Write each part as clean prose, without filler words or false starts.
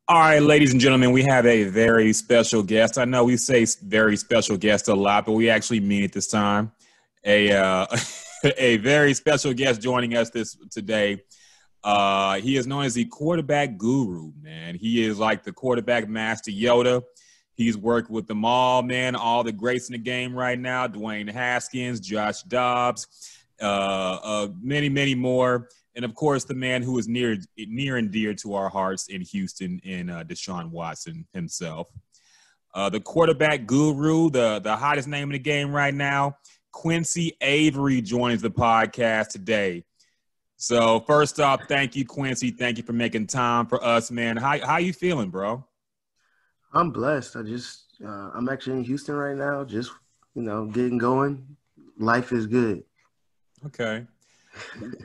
All right, ladies and gentlemen, we have a very special guest. I know we say very special guest a lot, but we actually mean it this time. A a very special guest joining us today. He is known as the quarterback guru, man. He is like the quarterback master Yoda. He's worked with them all, man, all the greats in the game right now. Dwayne Haskins, Josh Dobbs, many, many more. And, of course, the man who is near and dear to our hearts in Houston, in Deshaun Watson himself. The quarterback guru, the hottest name in the game right now, Quincy Avery, joins the podcast today. So, first off, thank you, Quincy. Thank you for making time for us, man. How you feeling, bro? I'm blessed. I'm actually in Houston right now, just, getting going. Life is good. Okay.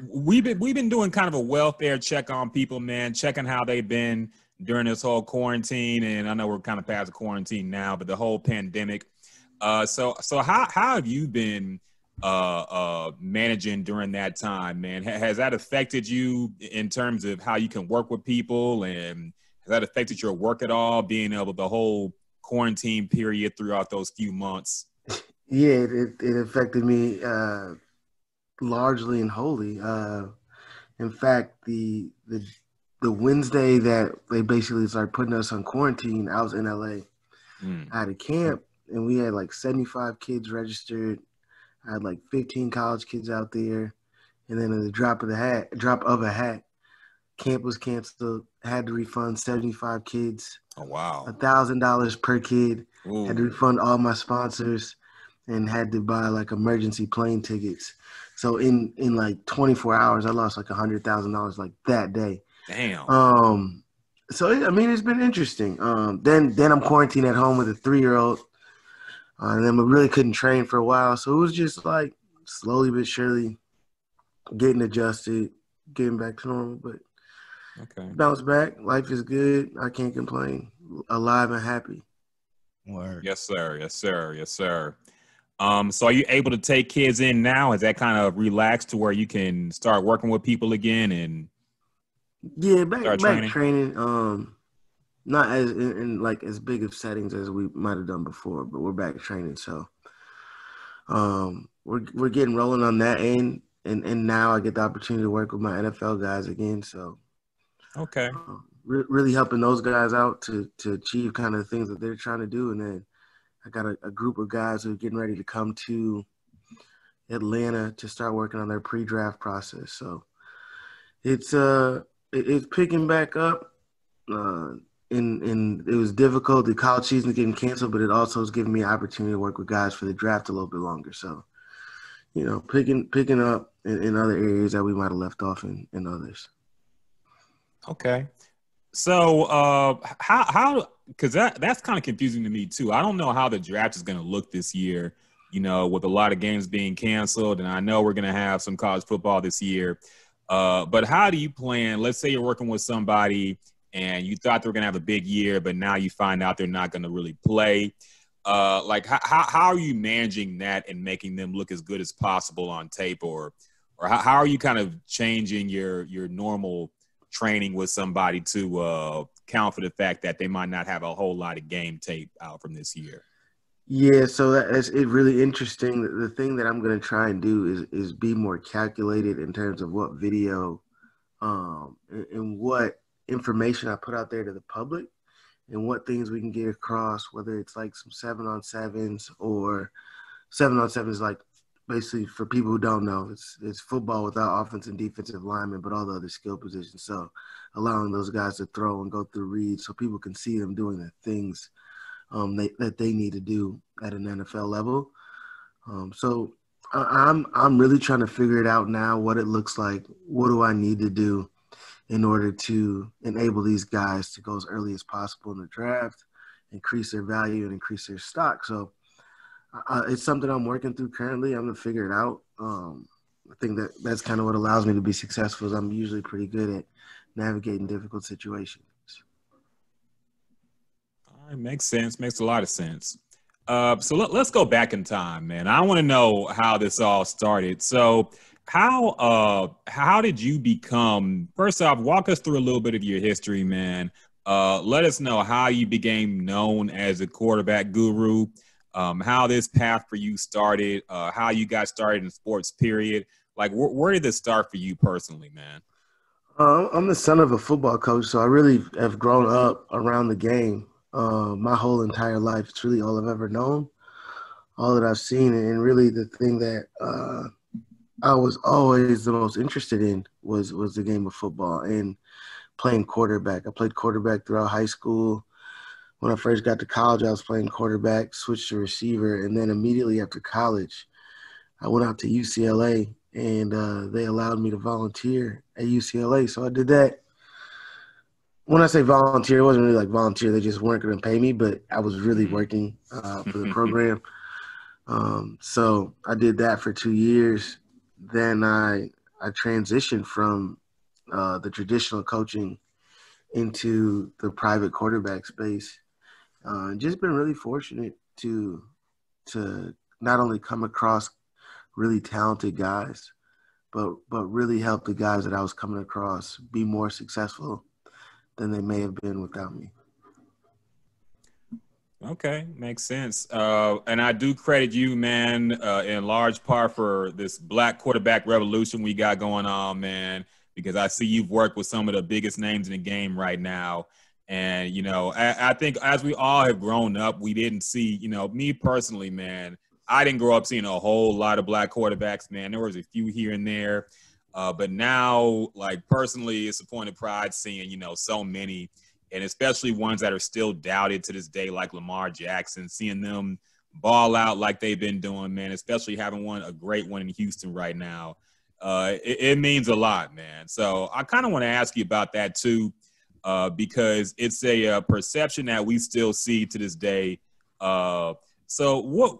We've been doing kind of a welfare check on people, man, checking how they've been during this whole quarantine. And I know we're kind of past the quarantine now, but the whole pandemic. So how have you been managing during that time, man? Has that affected you in terms of how you can work with people, and has that affected your work at all, being able the whole quarantine period throughout those few months? Yeah, it affected me largely and wholly. In fact, the Wednesday that they basically started putting us on quarantine, I was in LA. I had a camp, and we had like 75 kids registered. I had like 15 college kids out there, and then at the drop of a hat, camp was canceled. Had to refund 75 kids. Oh wow! $1,000 per kid. Ooh. Had to refund all my sponsors, and had to buy like emergency plane tickets. So in like 24 hours, I lost like $100,000 like that day. Damn. So it's been interesting. Then I'm quarantined at home with a 3-year-old, and then I really couldn't train for a while. So it was just like slowly but surely getting adjusted, getting back to normal. But okay, bounce back. Life is good. I can't complain. Alive and happy. Word. Yes, sir. Yes, sir. Yes, sir. So are you able to take kids in now? Has that kind of relaxed to where you can start working with people again and back training? Not as in like as big of settings as we might have done before, but we're back training. So we're getting rolling on that end, and now I get the opportunity to work with my NFL guys again. So okay, really helping those guys out to achieve kind of the things that they're trying to do, and then I got a group of guys who are getting ready to come to Atlanta to start working on their pre-draft process. So it's picking back up. And it was difficult. The college season getting canceled, but it also was giving me an opportunity to work with guys for the draft a little bit longer. So, picking up in other areas that we might have left off in others. Okay. So how because that's kind of confusing to me too. I don't know how the draft is going to look this year, with a lot of games being canceled, and I know we're going to have some college football this year. But how do you plan? Let's say you're working with somebody and you thought they were going to have a big year, but now you find out they're not going to really play. Like how are you managing that and making them look as good as possible on tape, or how are you kind of changing your normal training with somebody to count for the fact that they might not have a whole lot of game tape out from this year? Yeah, so it's really interesting. The thing that I'm going to try and do is be more calculated in terms of what video and what information I put out there to the public, and what things we can get across, whether it's like some 7-on-7s or 7-on-7s, like basically for people who don't know, it's football without offensive and defensive linemen, but all the other skill positions. So allowing those guys to throw and go through reads so people can see them doing the things that they need to do at an NFL level. So I'm really trying to figure it out now, what it looks like. What do I need to do in order to enable these guys to go as early as possible in the draft, increase their value, and increase their stock? So it's something I'm working through currently. I'm going to figure it out. I think that's kind of what allows me to be successful, is I'm usually pretty good at navigating difficult situations. All right, makes sense. Makes a lot of sense. So let's go back in time, man. I want to know how this all started. So how did you become, first off, walk us through a little bit of your history, man. Let us know how you became known as a quarterback guru, how this path for you started, how you got started in sports, period. Like, where did this start for you personally, man? I'm the son of a football coach, so I really have grown up around the game my whole entire life. It's really all I've ever known, all that I've seen, and really the thing that I was always the most interested in was the game of football and playing quarterback. I played quarterback throughout high school. When I first got to college, I was playing quarterback, switched to receiver, and then immediately after college, I went out to UCLA, and they allowed me to volunteer at UCLA. So I did that. When I say volunteer, it wasn't really like volunteer. They just weren't going to pay me, but I was really working for the program. So I did that for 2 years. Then I transitioned from the traditional coaching into the private quarterback space. Just been really fortunate to not only come across really talented guys, but really help the guys that I was coming across be more successful than they may have been without me. Okay, makes sense. And I do credit you, man, in large part for this black quarterback revolution we got going on, man, because I see you've worked with some of the biggest names in the game right now. And, you know, I think as we all have grown up, we didn't see, you know, me personally, man, I didn't grow up seeing a whole lot of black quarterbacks, man. There was a few here and there. But now, like, personally, it's a point of pride seeing, you know, so many, and especially ones that are still doubted to this day, like Lamar Jackson, seeing them ball out like they've been doing, man, especially having a great one in Houston right now. It means a lot, man. So I kind of want to ask you about that too, because it's a perception that we still see to this day. So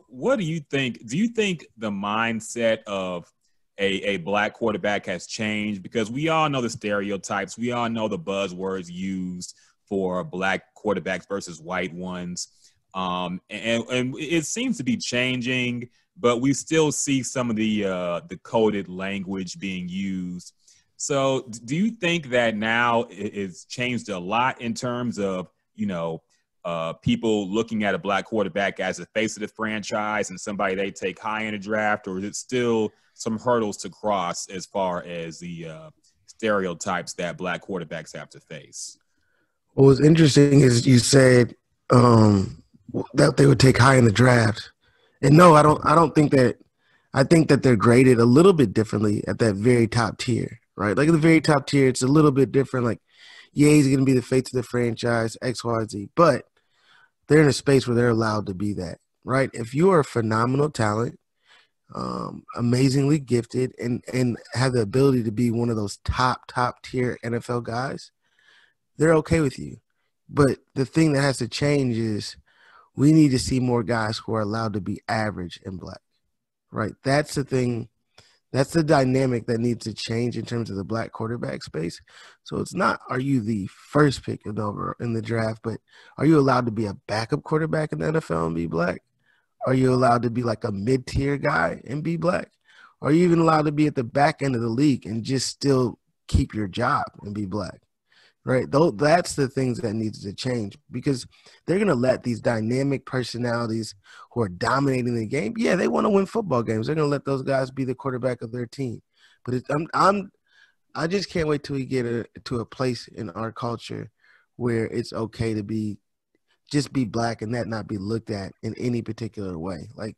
what do you think? Do you think the mindset of a black quarterback has changed? Because we all know the stereotypes. We all know the buzzwords used for black quarterbacks versus white ones. And it seems to be changing, but we still see some of the coded language being used. So do you think that now it's changed a lot in terms of, you know, people looking at a black quarterback as the face of the franchise and somebody they take high in a draft, or is it still some hurdles to cross as far as the stereotypes that black quarterbacks have to face? What was interesting is you said that they would take high in the draft, and no, I don't. I don't think that. I think that they're graded a little bit differently at that very top tier, right? Like at the very top tier, it's a little bit different. Like, yeah, he's going to be the face of the franchise, X, Y, Z, but they're in a space where they're allowed to be that, right? If you are a phenomenal talent, amazingly gifted, and have the ability to be one of those top tier NFL guys, they're okay with you. But the thing that has to change is we need to see more guys who are allowed to be average and black, right? That's the thing. That's the dynamic that needs to change in terms of the black quarterback space. So it's not, are you the first pick in the draft, but are you allowed to be a backup quarterback in the NFL and be black? Are you allowed to be like a mid-tier guy and be black? Are you even allowed to be at the back end of the league and just still keep your job and be black? Right? That's the things that needs to change, because they're going to let these dynamic personalities who are dominating the game, yeah, they want to win football games. They're going to let those guys be the quarterback of their team. But I just can't wait till we get to a place in our culture where it's okay to just be black and that not be looked at in any particular way. Like,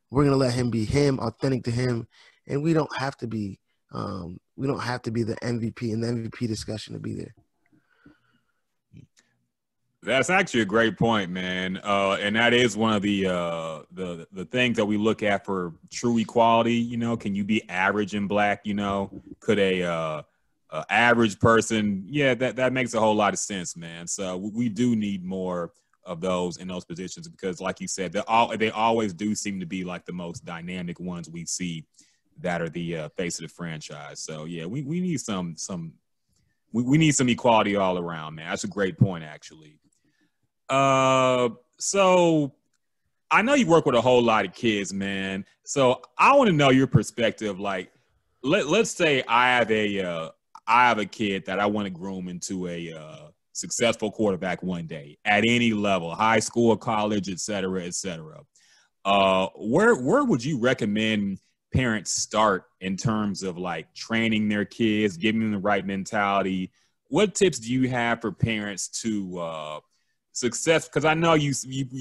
we're going to let him be him, authentic to him, and we don't have to be the MVP in the MVP discussion to be there. That's actually a great point, man. And that is one of the things that we look at for true equality. You know, can you be average in black? You know, could a average person? Yeah, that makes a whole lot of sense, man. So we do need more of those in those positions, because, like you said, they always do seem to be like the most dynamic ones we see that are the face of the franchise. So yeah, we need we need some equality all around, man. That's a great point, actually. So I know you work with a whole lot of kids, man. So I want to know your perspective. Like, let's say I have a kid that I want to groom into successful quarterback one day at any level, high school, college, et cetera, et cetera. Where would you recommend parents start in terms of like training their kids, giving them the right mentality? What tips do you have for parents to success? Because I know you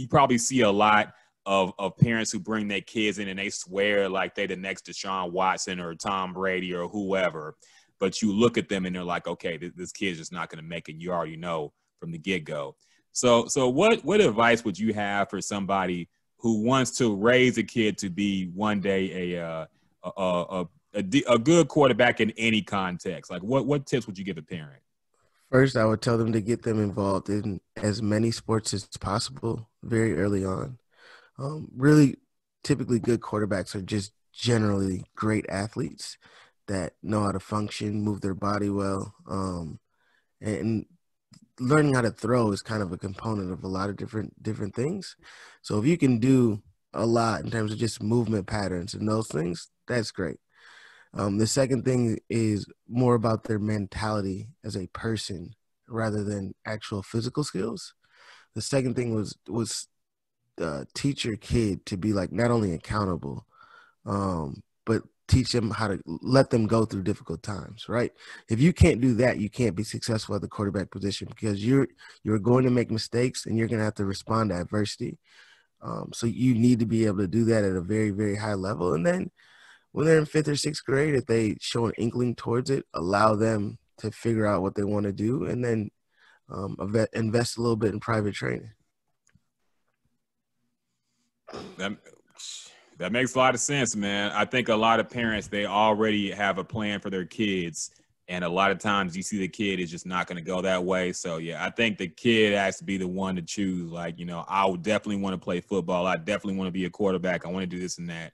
probably see a lot of parents who bring their kids in and they swear like they the next Deshaun Watson or Tom Brady or whoever. But you look at them and they're like, okay, this kid's just not going to make it. You already know from the get-go. So what advice would you have for somebody who wants to raise a kid to be one day a good quarterback in any context? Like what tips would you give a parent? First, I would tell them to get them involved in as many sports as possible very early on. Really, typically good quarterbacks are just generally great athletes that know how to function, move their body well, and learning how to throw is kind of a component of a lot of different things. So if you can do a lot in terms of just movement patterns and those things, that's great. The second thing is more about their mentality as a person rather than actual physical skills. The second thing was teach your kid to be like not only accountable, but teach them how to let them go through difficult times, right? If you can't do that, you can't be successful at the quarterback position because you're going to make mistakes and you're going to have to respond to adversity. So you need to be able to do that at a very, very high level. And then when they're in 5th or 6th grade, if they show an inkling towards it, allow them to figure out what they want to do and then invest a little bit in private training. That makes a lot of sense, man. I think a lot of parents, they already have a plan for their kids. And a lot of times you see the kid is just not going to go that way. So, yeah, I think the kid has to be the one to choose. Like, I would definitely want to play football. I definitely want to be a quarterback. I want to do this and that.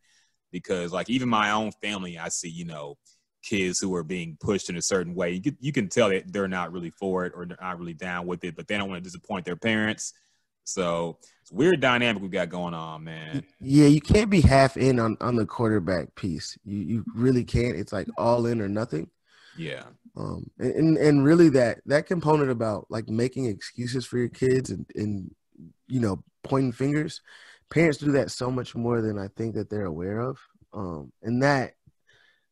Because, like, even my own family, I see, kids who are being pushed in a certain way. You can tell that they're not really for it or they're not really down with it, but they don't want to disappoint their parents. So it's a weird dynamic we got going on, man. Yeah, you can't be half in on the quarterback piece. You really can't. It's like all in or nothing. Yeah. And really that component about like making excuses for your kids and pointing fingers, parents do that so much more than I think that they're aware of. And that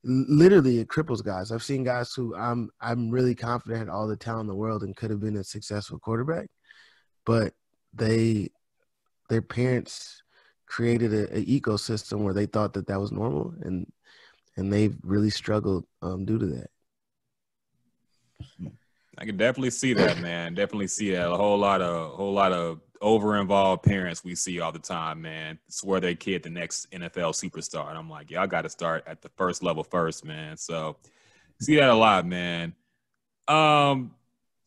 literally it cripples guys. I've seen guys who I'm really confident had all the talent in the world and could have been a successful quarterback, but their parents created an ecosystem where they thought that was normal, and they've really struggled due to that. I can definitely see that, man. Definitely see that. A whole lot of over-involved parents we see all the time, man. Swear their kid the next NFL superstar, and I'm like, y'all got to start at the first level first, man. So see that a lot, man.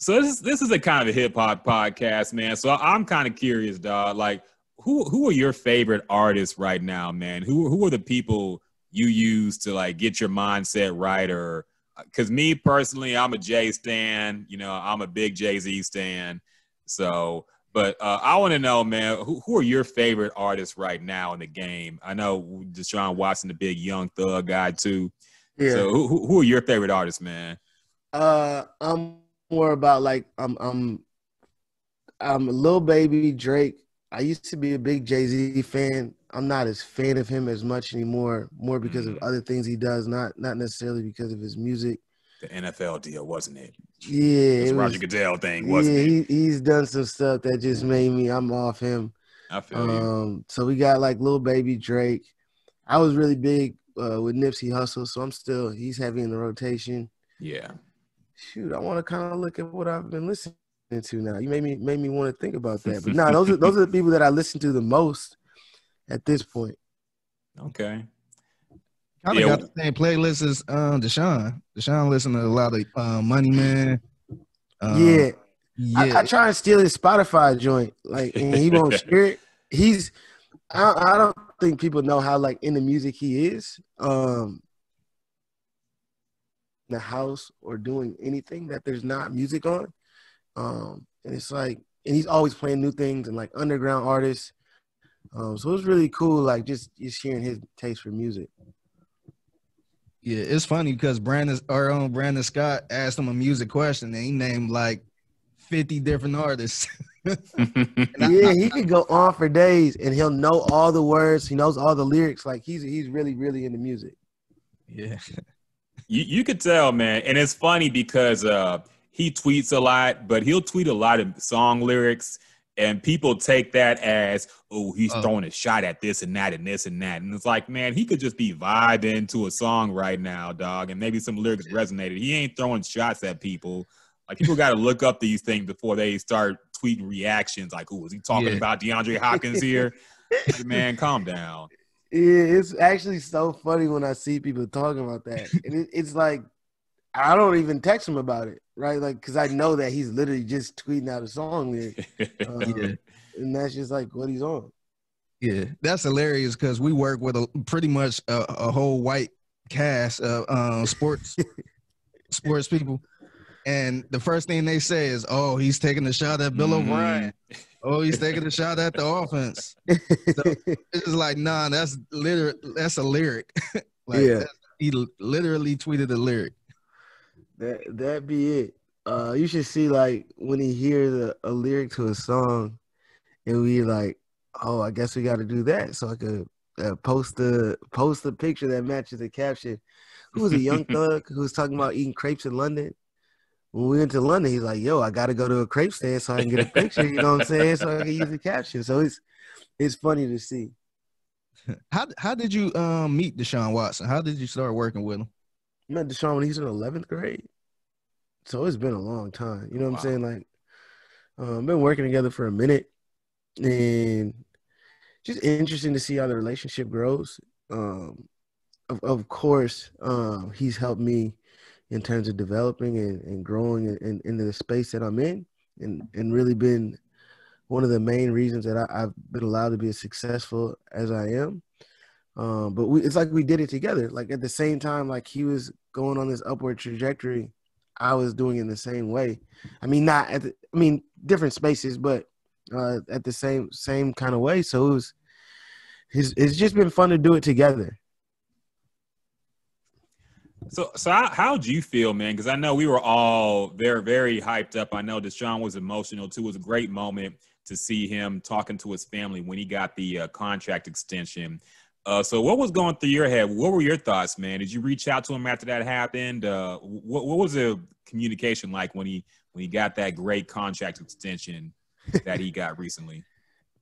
So this is a kind of a hip hop podcast, man. So I'm kind of curious, dog. Like, who are your favorite artists right now, man? Who are the people you use to like get your mindset right? Or because me personally, I'm a Jay stan. I'm a big Jay-Z stan. So, but I want to know, man, who are your favorite artists right now in the game? I know Deshaun Watson, the big young thug guy too. Yeah. So who are your favorite artists, man? I'm more about like I'm a Lil Baby, Drake. I used to be a big Jay-Z fan. I'm not as fan of him as much anymore, more because of other things he does, not necessarily because of his music. The NFL deal, wasn't it? Yeah. It was Roger Goodell thing, wasn't it? He's done some stuff that just made me, I'm off him. I feel you. So we got like Lil Baby, Drake. I was really big with Nipsey Hussle, so he's heavy in the rotation. Yeah. Shoot, I want to kind of look at what I've been listening to now. You made me want to think about that. But no, those are the people that I listen to the most at this point. Okay. Kind of got the same playlist as Deshaun. Deshaun listened to a lot of Money Man. Yeah. I try and steal his Spotify joint, like, and he won't share it. I don't think people know how like into music he is. The house or doing anything that there's not music on. And it's like, and he's always playing new things and like underground artists. So it's really cool, like just hearing his taste for music. Yeah, it's funny because our own Brandon Scott asked him a music question and he named like 50 different artists. Yeah, he could go on for days and he'll know all the words. He knows all the lyrics. Like he's really, really into music. Yeah. You could tell, man. And it's funny because he tweets a lot, but he'll tweet a lot of song lyrics, and people take that as, oh, he's throwing a shot at this and that and this and that. And it's like, man, he could just be vibing to a song right now, dog, and maybe some lyrics resonated. He ain't throwing shots at people. Like, people got to look up these things before they start tweeting reactions. Like, oh, is he talking about DeAndre Hopkins here? Like, man, calm down. Yeah, it's actually so funny when I see people talking about that. And it's like, I don't even text him about it, right? Like, because I know that he's literally just tweeting out a song lyric. And that's just like what he's on. Yeah, that's hilarious because we work with pretty much a whole white cast of sports people. And the first thing they say is, oh, he's taking a shot at Bill O'Brien. Oh, he's taking a shot at the offense. So it's like, nah, that's a lyric. Like, he literally tweeted a lyric. That be it. You should see, like, when he hears a lyric to a song, and we like, oh, I guess we got to do that. So I could post a picture that matches the caption. Who was a young thug who was talking about eating crepes in London? When we went to London, he's like, yo, I got to go to a crepe stand so I can get a picture, you know what I'm saying? So I can use the caption. So it's funny to see. How did you meet Deshaun Watson? How did you start working with him? I met Deshaun when he was in 11th grade. So it's been a long time. You know what I'm saying? Like, been working together for a minute. And just interesting to see how the relationship grows. Of course, he's helped me in terms of developing and growing into the space that I'm in, and really been one of the main reasons that I've been allowed to be as successful as I am. But it's like we did it together. Like, at the same time, like, he was going on this upward trajectory, I was doing it in the same way. I mean, different spaces, but at the same kind of way. So it's just been fun to do it together. So how'd you feel, man? Because I know we were all very, very hyped up. I know Deshaun was emotional, too. It was a great moment to see him talking to his family when he got the contract extension. So what was going through your head? What were your thoughts, man? Did you reach out to him after that happened? What was the communication like when he got that great contract extension that he got recently?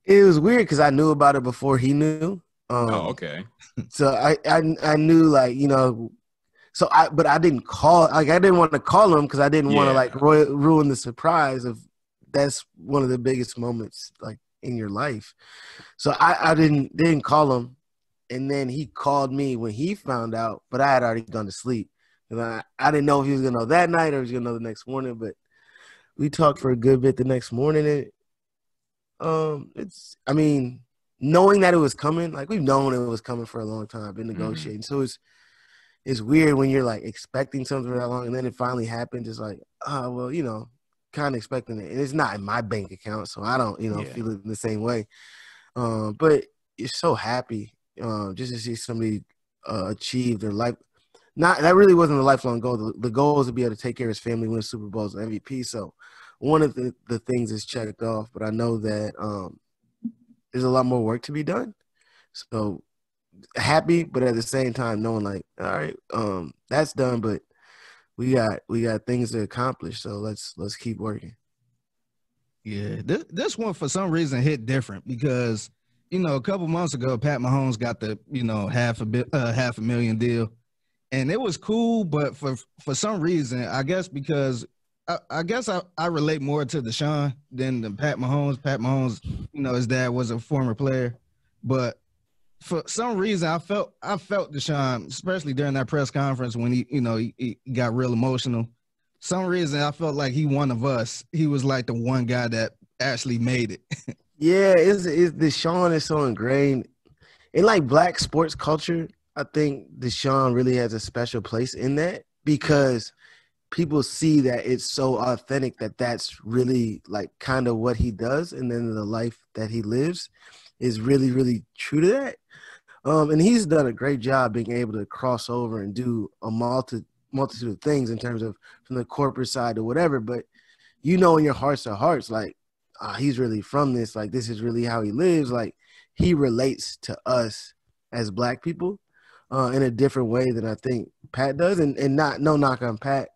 It was weird because I knew about it before he knew. Okay. So I knew, like, you know. So but I didn't call. Like, I didn't want to call him because I didn't want to, like, ruin the surprise of that's one of the biggest moments, like, in your life. So I didn't call him, and then he called me when he found out. But I had already gone to sleep, and I didn't know if he was gonna know that night or he was gonna know the next morning. But we talked for a good bit the next morning, and knowing that it was coming, like, we've known it was coming for a long time, been negotiating. So it's weird when you're, like, expecting something for that long and then it finally happens. It's like, oh, well, you know, kind of expecting it. And it's not in my bank account, so I don't, feel it in the same way. But you're so happy just to see somebody achieve their life. That really wasn't a lifelong goal. The goal was to be able to take care of his family, win Super Bowls, and MVP. So one of the things is checked off, but I know that there's a lot more work to be done. So happy, but at the same time knowing, like, all right, that's done, but we got things to accomplish, so let's keep working. Yeah, this one for some reason hit different because, a couple months ago Pat Mahomes got the $500,000 deal, and it was cool, but for some reason, I guess because I relate more to Deshaun than the Pat Mahomes. Pat Mahomes, his dad was a former player, but for some reason, I felt Deshaun, especially during that press conference when he got real emotional. Some reason I felt like he one of us. He was like the one guy that actually made it. Yeah, it's Deshaun is so ingrained in, like, Black sports culture. I think Deshaun really has a special place in that because people see that it's so authentic that that's really, like, kind of what he does, and then the life that he lives is really, really true to that. And he's done a great job being able to cross over and do a multitude of things in terms of from the corporate side to whatever. But you know in your hearts of hearts, like, he's really from this. Like, this is really how he lives. Like, he relates to us as Black people in a different way than I think Pat does. And not no knock on Pat.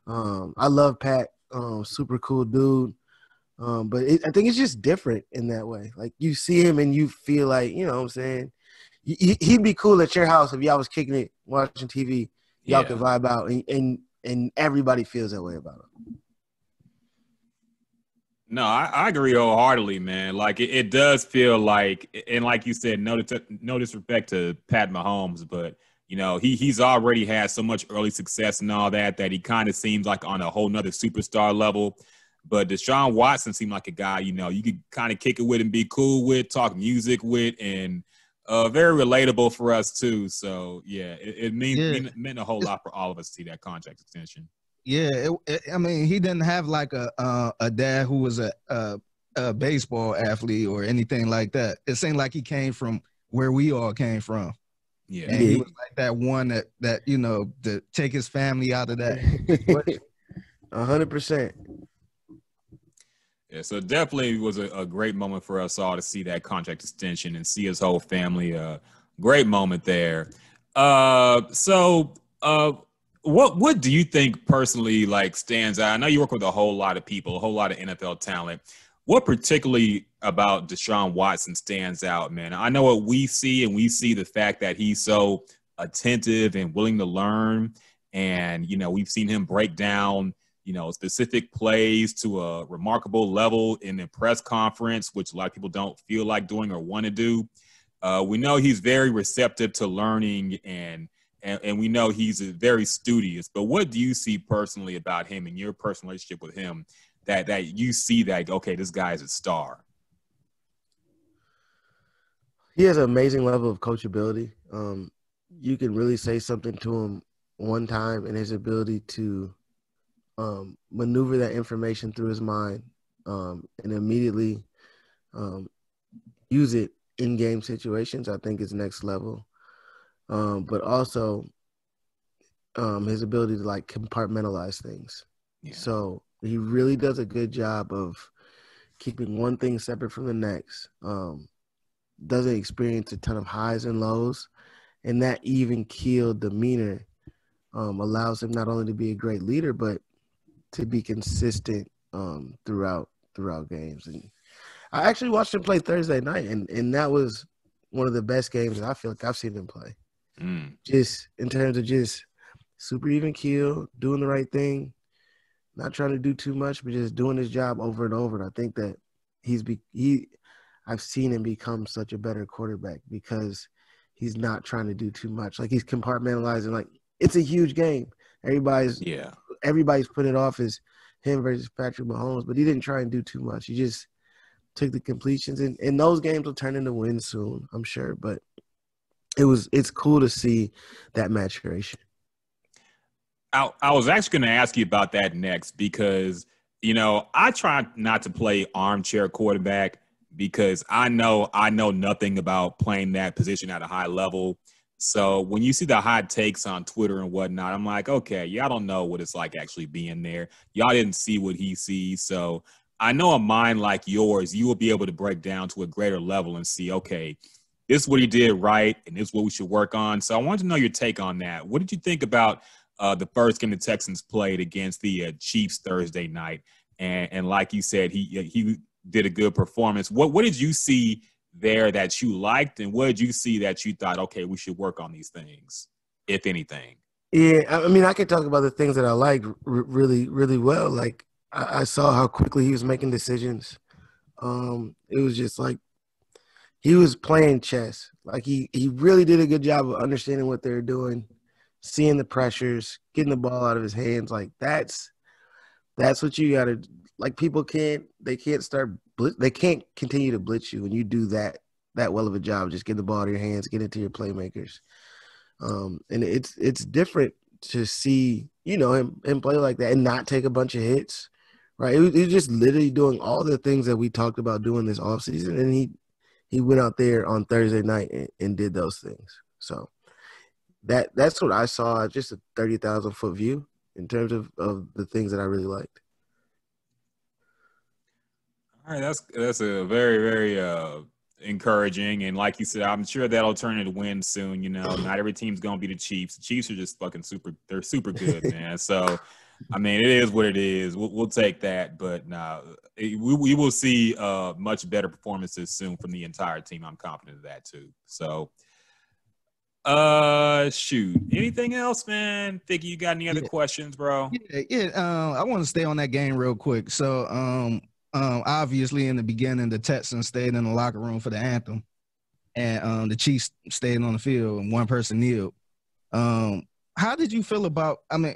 I love Pat. Super cool dude. But I think it's just different in that way. Like, you see him and you feel like, you know what I'm saying? He'd be cool at your house if y'all was kicking it, watching TV. Y'all could vibe out, and everybody feels that way about him. No, I agree wholeheartedly, man. Like it does feel like, and like you said, no disrespect to Pat Mahomes, but you know he's already had so much early success and all that he kind of seems like on a whole nother superstar level. But Deshaun Watson seemed like a guy, you know, you could kind of kick it with and be cool with, talk music with, and very relatable for us too. So yeah, it meant a whole lot for all of us to see that contract extension. Yeah, I mean, he didn't have like a dad who was a baseball athlete or anything like that. It seemed like he came from where we all came from. Yeah, and he was like that one that you know to take his family out of that. 100%. Yeah, so it definitely was a great moment for us all to see that contract extension and see his whole family. Great moment there. What do you think personally like stands out? I know you work with a whole lot of people, a whole lot of NFL talent. What particularly about Deshaun Watson stands out, man? I know what we see, and we see the fact that he's so attentive and willing to learn. And, you know, we've seen him break down, you know, specific plays to a remarkable level in the press conference, which a lot of people don't feel like doing or want to do. We know he's very receptive to learning, and we know he's very studious. But what do you see personally about him and your personal relationship with him that you see that, okay, this guy is a star? He has an amazing level of coachability. You can really say something to him one time, and his ability to maneuver that information through his mind and immediately use it in game situations, I think is next level. But also his ability to like compartmentalize things. Yeah. So he really does a good job of keeping one thing separate from the next. Doesn't experience a ton of highs and lows, and that even keeled demeanor allows him not only to be a great leader, but to be consistent throughout games. And I actually watched him play Thursday night, and that was one of the best games that I feel like I've seen him play. Just in terms of just super even keel, doing the right thing, not trying to do too much, but just doing his job over and over. And I think that I've seen him become such a better quarterback because he's not trying to do too much. Like, he's compartmentalizing. Like, it's a huge game. Everybody's putting it off as him versus Patrick Mahomes, but he didn't try and do too much. He just took the completions, and those games will turn into wins soon, I'm sure. But it's cool to see that maturation. I was actually going to ask you about that next because, you know, I try not to play armchair quarterback because I know nothing about playing that position at a high level. So when you see the hot takes on Twitter and whatnot, I'm like, okay, y'all don't know what it's like actually being there. Y'all didn't see what he sees. So I know a mind like yours, you will be able to break down to a greater level and see, okay, this is what he did right, and this is what we should work on. So I wanted to know your take on that. What did you think about the first game the Texans played against the Chiefs Thursday night? And like you said, he did a good performance. What did you see there that you liked, and what did you see that you thought, okay, we should work on these things, if anything? Yeah, I mean, I could talk about the things that I liked really, really well. Like, I saw how quickly he was making decisions. It was just like he was playing chess. Like, he really did a good job of understanding what they were doing, seeing the pressures, getting the ball out of his hands. Like, that's what you got to – like, people can't continue to blitz you when you do that well of a job. Just get the ball out of your hands, get it to your playmakers. And it's different to see, you know, him play like that and not take a bunch of hits, right? He was just literally doing all the things that we talked about doing this offseason, and he went out there on Thursday night and did those things. So that's what I saw, just a 30,000-foot view in terms of the things that I really liked. All right, that's a very, very encouraging, and like you said, I'm sure that'll turn into win soon. You know, not every team's gonna be the Chiefs. The Chiefs are just fucking super. They're super good, man. So, I mean, it is what it is. We'll take that, but we will see much better performances soon from the entire team. I'm confident of that too. So, shoot, anything else, man? Figgy, you got any other questions, bro? Yeah. I want to stay on that game real quick. So, obviously in the beginning, the Texans stayed in the locker room for the anthem, and the Chiefs stayed on the field, and one person kneeled. How did you feel about? I mean,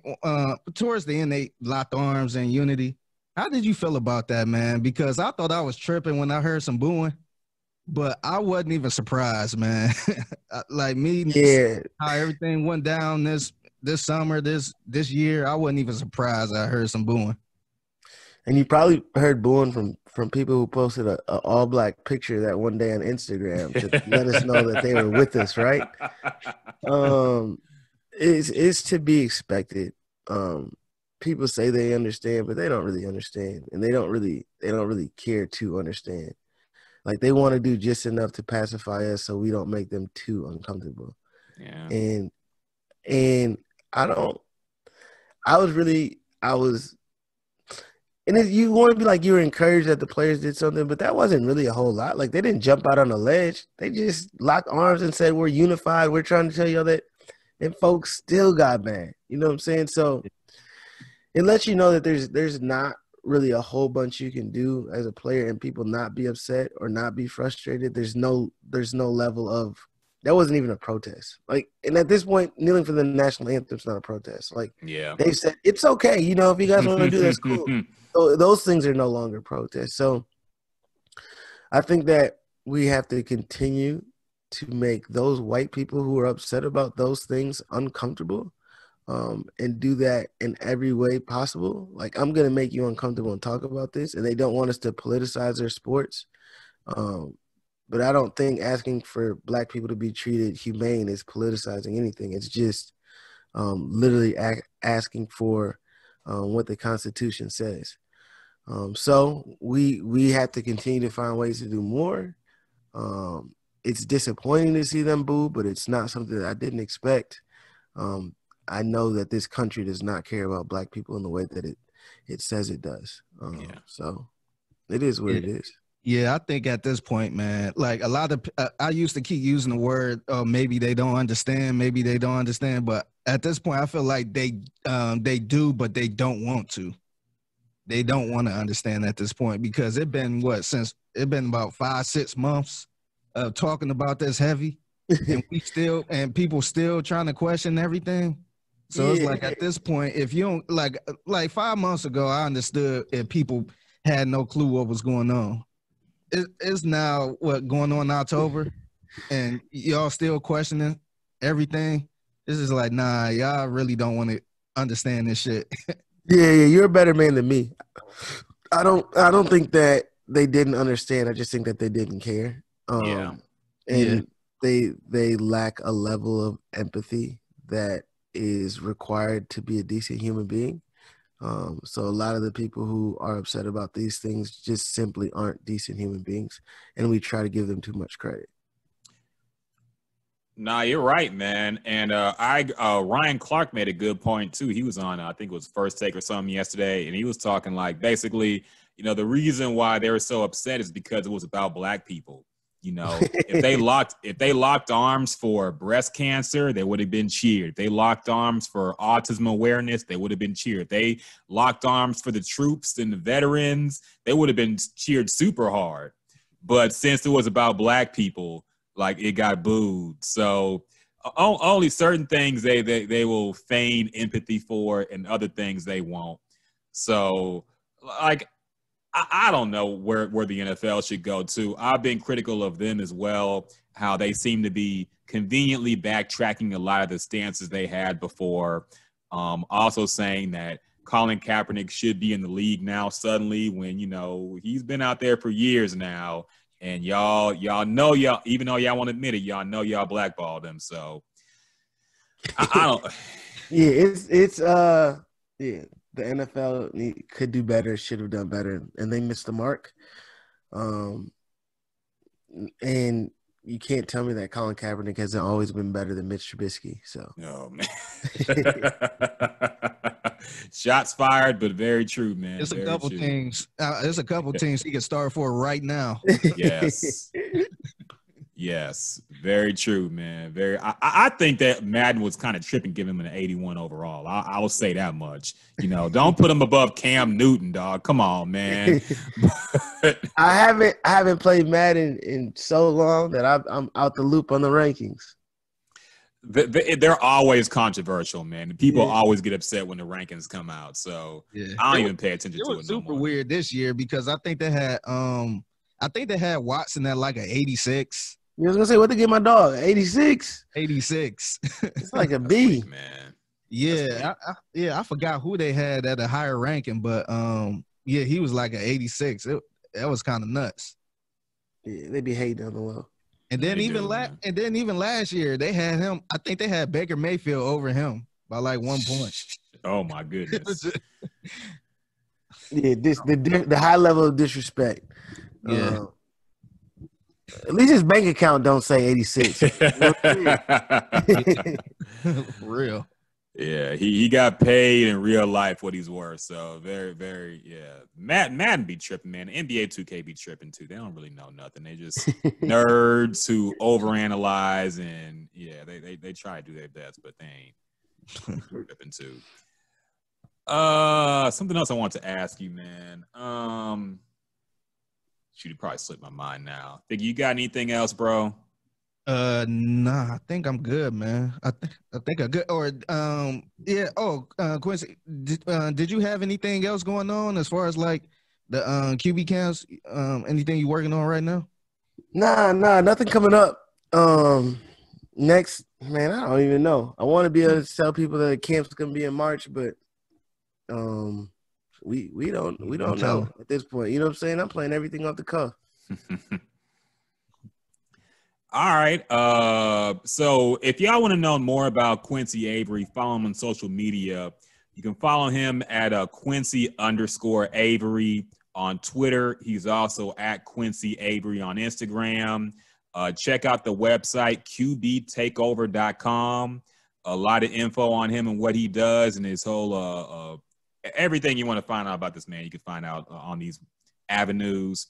towards the end, they locked arms in unity. How did you feel about that, man? Because I thought I was tripping when I heard some booing, but I wasn't even surprised, man. Like me, how everything went down this summer, this year, I wasn't even surprised I heard some booing. And you probably heard booing from people who posted a all black picture that one day on Instagram to let us know that they were with us, right? It's to be expected. People say they understand, but they don't really understand, and they don't really care to understand. Like, they want to do just enough to pacify us so we don't make them too uncomfortable. Yeah. And and you want to be like, you were encouraged that the players did something, but that wasn't really a whole lot. Like, they didn't jump out on a ledge. They just locked arms and said, we're unified. We're trying to tell y'all that. And folks still got mad. You know what I'm saying? So it lets you know that there's not really a whole bunch you can do as a player and people not be upset or not be frustrated. There's no level of – that wasn't even a protest. Like, and at this point, kneeling for the national anthem is not a protest. Like, they said, it's okay. You know, if you guys want to do that's cool. So those things are no longer protests. So I think that we have to continue to make those white people who are upset about those things uncomfortable, and do that in every way possible. Like, I'm going to make you uncomfortable and talk about this, and they don't want us to politicize their sports. But I don't think asking for black people to be treated humane is politicizing anything. It's just literally asking for what the Constitution says. So we have to continue to find ways to do more. It's disappointing to see them boo, but it's not something that I didn't expect. I know that this country does not care about black people in the way that it says it does. So it is what it is. Yeah, I think at this point, man, like a lot of I used to keep using the word, maybe they don't understand, but at this point, I feel like they do, but they don't want to. They don't want to understand at this point because it's been about 5-6 months of talking about this heavy, and people still trying to question everything. So it's like at this point, if you don't like 5 months ago, I understood if people had no clue what was going on. It's now what going on in October, and y'all still questioning everything. This is like, nah, y'all really don't want to understand this shit. Yeah, you're a better man than me. I don't think that they didn't understand. I just think that they didn't care. And they lack a level of empathy that is required to be a decent human being. So a lot of the people who are upset about these things just simply aren't decent human beings, and we try to give them too much credit. Nah, you're right, man. And Ryan Clark made a good point too. He was on, I think it was First Take or something yesterday, and he was talking like basically, you know, the reason why they were so upset is because it was about black people. You know, if they locked arms for breast cancer, they would have been cheered. If they locked arms for autism awareness, they would have been cheered. If they locked arms for the troops and the veterans, they would have been cheered super hard. But since it was about black people, like, it got booed. So only certain things they will feign empathy for, and other things they won't. So, like, I don't know where the NFL should go to. I've been critical of them as well, how they seem to be conveniently backtracking a lot of the stances they had before. Also saying that Colin Kaepernick should be in the league now suddenly, when, you know, he's been out there for years now. And y'all know, even though y'all won't admit it, y'all know y'all blackballed him. So I don't. The NFL could do better, should have done better, and they missed the mark. And you can't tell me that Colin Kaepernick hasn't always been better than Mitch Trubisky. So, oh man, shots fired, but very true, man. It's a very couple true. teams. There's a couple teams he can start for right now. Yes. Yes, very true, man. I think that Madden was kind of tripping, giving him an 81 overall. I will say that much. You know, don't put him above Cam Newton, dog. Come on, man. I haven't played Madden in so long that I'm out the loop on the rankings. They're always controversial, man. People always get upset when the rankings come out. So I don't even pay attention to it. It was super weird this year because I think they had Watson at like an 86. You was gonna say what to get my dog? 86. 86. It's like a B, man. I forgot who they had at a higher ranking, but he was like an 86. That was kind of nuts. Yeah, they be hating on the low. And then even last year they had him. I think they had Baker Mayfield over him by like 1 point. Oh my goodness. Yeah, the high level of disrespect. Yeah. At least his bank account don't say 86. For real. Yeah, he got paid in real life what he's worth. So very, very, Madden be tripping, man. NBA 2K be tripping too. They don't really know nothing. They just nerds who overanalyze and they try to do their best, but they ain't tripping too. Something else I want to ask you, man. Shoot, it probably slipped my mind now. Think you got anything else, bro? Nah, I think I'm good, man. I think I'm good. Or Quincy, did you have anything else going on as far as like the QB camps? Anything you working on right now? Nah, nothing coming up. Next, man, I don't even know. I want to be able to tell people that the camp's gonna be in March, but we don't know at this point. You know what I'm saying? I'm playing everything off the cuff. All right. So if y'all want to know more about Quincy Avery, follow him on social media. You can follow him at Quincy_Avery on Twitter. He's also at Quincy Avery on Instagram. Check out the website, qbtakeover.com. A lot of info on him and what he does and his whole everything you want to find out about this man, you can find out on these avenues.